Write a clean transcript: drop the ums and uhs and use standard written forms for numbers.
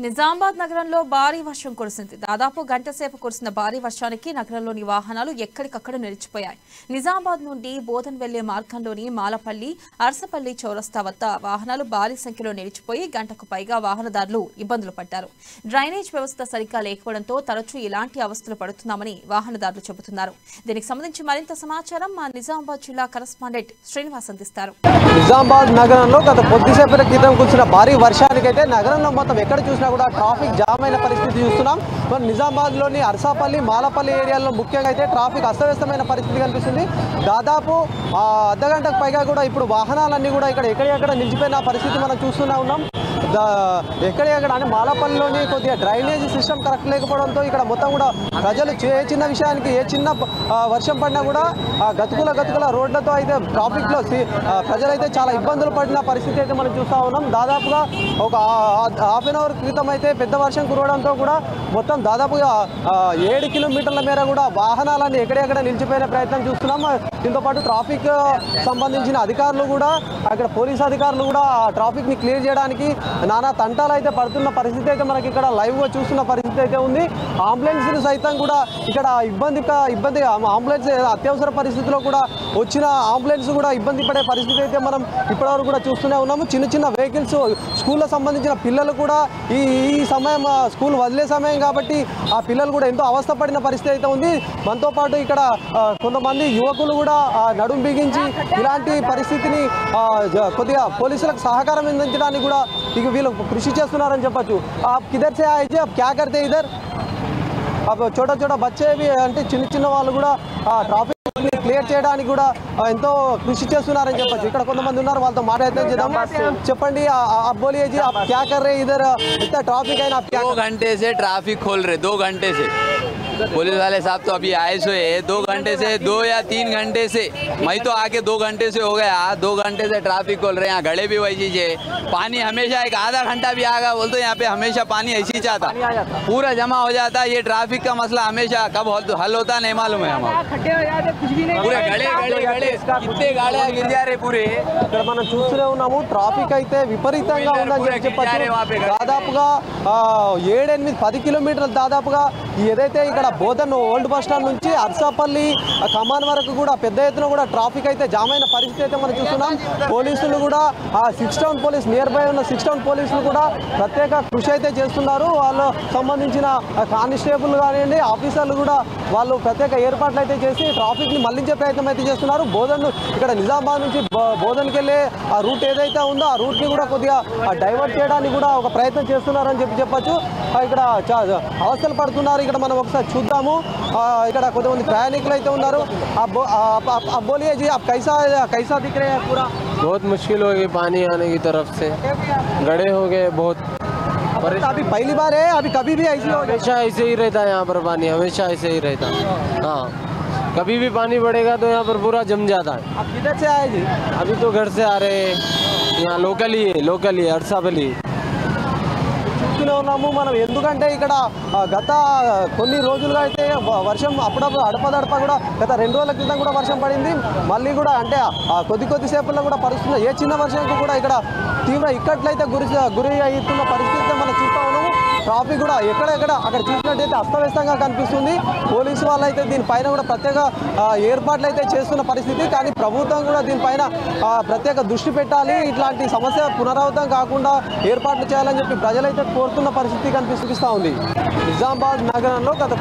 నిజామాబాద్ నగరంలో భారీ వర్షం కురిసింది. దాదాపు గంట సేపు కురిసిన భారీ వర్షానికి నగరంలోని వాహనాలు ఎక్కడికక్కడ నిలిచిపోయాయి. నిజామాబాద్ నుండి బోధన్ వెళ్లే మార్గంలోని మాలపల్లి, అర్సపల్లి చౌరస్తా వద్ద వాహనాలు భారీ సంఖ్యలో నిలిచిపోయి గంటకు పైగా వాహనదారులు ఇబ్బందులు పడ్డారు. డ్రైనేజ్ వ్యవస్థ సరిగ్గా లేకపోవడంతో తరచూ ఇలాంటి అవస్థలు పడుతున్నామని వాహనదారులు చెబుతున్నారు. దీనికి సంబంధించి మరింత సమాచారం మా నిజామాబాద్ జిల్లా కరెస్పాండెంట్ శ్రీనివాస్ అందిస్తారు. నిజామాబాద్ నగరంలో గత కొద్దిసేపటి క్రితం కురిసిన భారీ వర్షానికైతే నగరంలో మొత్తం ఎక్కడ చూసినా కూడా ట్రాఫిక్ జామ్ అయిన పరిస్థితి చూస్తున్నాం. మన నిజామాబాద్లోని అర్సాపల్లి, మాలపల్లి ఏరియాలో ముఖ్యంగా అయితే ట్రాఫిక్ అస్తవ్యస్తమైన పరిస్థితి కనిపిస్తుంది. దాదాపు అర్ధగంటకు పైగా కూడా ఇప్పుడు వాహనాలన్నీ కూడా ఇక్కడ ఎక్కడెక్కడ నిలిచిపోయిన పరిస్థితి మనం చూస్తూనే ఉన్నాం. ఎక్కడెక్కడ అంటే మాలపల్లిలోని కొద్దిగా డ్రైనేజ్ సిస్టమ్ కరెక్ట్ లేకపోవడంతో ఇక్కడ మొత్తం కూడా ప్రజలు ఏ చిన్న విషయానికి ఏ చిన్న వర్షం పడినా కూడా గతుకుల రోడ్లతో అయితే ట్రాఫిక్లో ప్రజలైతే చాలా ఇబ్బందులు పడిన పరిస్థితి అయితే మనం చూస్తూ ఉన్నాం. దాదాపుగా ఒక హాఫ్ అన్ అవర్ క్రితం అయితే పెద్ద వర్షం కురవడంతో కూడా మొత్తం దాదాపుగా 7 కిలోమీటర్ల మేర కూడా వాహనాలన్నీ ఎక్కడెక్కడ నిలిచిపోయిన ప్రయత్నం చూస్తున్నాం. దీంతోపాటు ట్రాఫిక్ సంబంధించిన అధికారులు కూడా అక్కడ పోలీస్ అధికారులు కూడా ట్రాఫిక్ని క్లియర్ చేయడానికి నానా తంటాలు అయితే పడుతున్న పరిస్థితి అయితే మనకి ఇక్కడ లైవ్గా చూస్తున్న పరిస్థితి అయితే ఉంది. అంబులెన్స్లు సైతం కూడా ఇక్కడ ఇబ్బంది అంబులెన్స్ అత్యవసర పరిస్థితిలో కూడా వచ్చిన అంబులెన్స్ కూడా ఇబ్బంది పడే పరిస్థితి అయితే మనం ఇప్పటివరకు కూడా చూస్తూనే ఉన్నాము. చిన్న వెహికల్స్ స్కూళ్ళకు సంబంధించిన పిల్లలు కూడా ఈ సమయం స్కూల్ వదిలే సమయం కాబట్టి ఆ పిల్లలు కూడా ఎంతో అవస్థపడిన పరిస్థితి అయితే ఉంది. మనతో పాటు ఇక్కడ కొంతమంది యువకులు కూడా నడుం బిగించి ఇలాంటి పరిస్థితిని కొద్దిగా పోలీసులకు సహకారం అందించడానికి కూడా ఇక వీళ్ళు కృషి చేస్తున్నారని చెప్పచ్చు. కిదర్ సే ఆए थे, अब क्या करते इधर? अब छोटा बच्चे भी అంటే చిన్న వాళ్ళు కూడా ట్రాఫిక్ క్లియర్ చేయడానికి కూడా ఎంతో కృషి చేస్తున్నారని చెప్పచ్చు. ఇక్కడ కొంతమంది ఉన్నారు, వాళ్ళతో మాట్లాడతాం చేద్దాం. చెప్పండి, आप बोलिए जी, आप क्या कर रहे हैं इधर? इतना ट्रैफिक है ना, 2 घंटे से ट्रैफिक खोल रहे, 2 घंटे से पुलिस वाले साहब तो अभी आए सो है 2 घंटे से, 2 या 3 घंटे से मैं तो आके 2 घंटे से हो गया. 2 घंटे से ट्रैफिक खोल रहे हैं. यहाँ घड़े भी वही चीज है. पानी हमेशा एक आधा घंटा भी आएगा बोलते यहाँ पे हमेशा पानी ऐसी ही चाहता पूरा जमा हो जाता. ये ट्रैफिक का मसला हमेशा कब हल होता नहीं मालूम है. पूरे गड़े कितने गाड़ियाँ गिर जा रहे पूरे. ఇక్కడ మనం చూస్తూనే ఉన్నాము, ట్రాఫిక్ అయితే విపరీతంగా ఉందని చెప్పచ్చు. దాదాపుగా 7-8-10 కిలోమీటర్లు దాదాపుగా ఏదైతే ఇక్కడ బోధన్ ఓల్డ్ బస్ స్టాండ్ నుంచి అర్సాపల్లి కమాన్ వరకు కూడా పెద్ద ఎత్తున కూడా ట్రాఫిక్ అయితే జామ్ అయిన పరిస్థితి అయితే మనం చూస్తున్నాం. పోలీసులు కూడా 6 టౌన్ పోలీస్ నియర్ బై ఉన్న 6 టౌన్ పోలీసులు కూడా ప్రత్యేక కృషి అయితే చేస్తున్నారు. వాళ్ళు సంబంధించిన కానిస్టేబుల్ కానివ్వండి, ఆఫీసర్లు కూడా వాళ్ళు ప్రత్యేక ఏర్పాట్లు అయితే చేసి ట్రాఫిక్ని మళ్లించే ప్రయత్నం అయితే చేస్తున్నారు. బోధన్ ఇక్కడ నిజామాబాద్ నుంచి బోధన్కి వెళ్ళే ఆ రూట్ ఏదైతే ఉందో ఆ రూట్ని కూడా కొద్దిగా డైవర్ట్ చేయడానికి కూడా ఒక ప్రయత్నం చేస్తున్నారని చెప్పచ్చు. ఇక్కడ అవస్థలు పడుతున్నారు. ఇక్కడ మనం ఒకసారి చూద్దాము. ఇక్కడ కొంతమంది ప్రయాణికులు అయితే ఉన్నారు. अब बोलिए जी, आप कैसा दिख रहे हैं? पूरा बहुत मुश्किल हो गई पानी आने की तरफ से, गड्ढे हो गए बहुत. अभी पहली बार है, अभी कभी भी ऐसी हो? हमेशा ऐसे ही रहता है यहाँ पर पानी, हमेशा ऐसे ही रहता है. हाँ, कभी भी पानी बढ़ेगा तो यहाँ पर पूरा जम जाता है. आप किधर से आए जी? अभी तो घर से आ रहे हैं, यहाँ लोकल ही अरसापल्ली చూస్తూనే ఉన్నాము మనం. ఎందుకంటే ఇక్కడ గత కొన్ని రోజులుగా అయితే వర్షం అప్పుడప్పుడు అడపదడప కూడా గత 2 రోజుల క్రితం కూడా వర్షం పడింది. మళ్ళీ కూడా అంటే కొద్దిసేపట్లో కూడా పరుస్తున్న ఏ చిన్న వర్షంకు కూడా ఇక్కడ తీవ్ర ఇక్కట్లయితే గురి అవుతున్న పరిస్థితి మనం చూస్తూ ఉన్నాము. ట్రాఫిక్ కూడా ఎక్కడెక్కడ అక్కడ చూసినట్టయితే అస్తవ్యస్తంగా కనిపిస్తుంది. పోలీసు వాళ్ళు అయితే దీనిపైన కూడా ప్రత్యేక ఏర్పాట్లు అయితే చేస్తున్న పరిస్థితి. కానీ ప్రభుత్వం కూడా దీనిపైన ప్రత్యేక దృష్టి పెట్టాలి, ఇట్లాంటి సమస్య పునరావృతం కాకుండా ఏర్పాట్లు చేయాలని చెప్పి ప్రజలైతే కోరుతున్న పరిస్థితి కనిపిస్తూ ఉంది. నిజామాబాద్ నగరంలో గత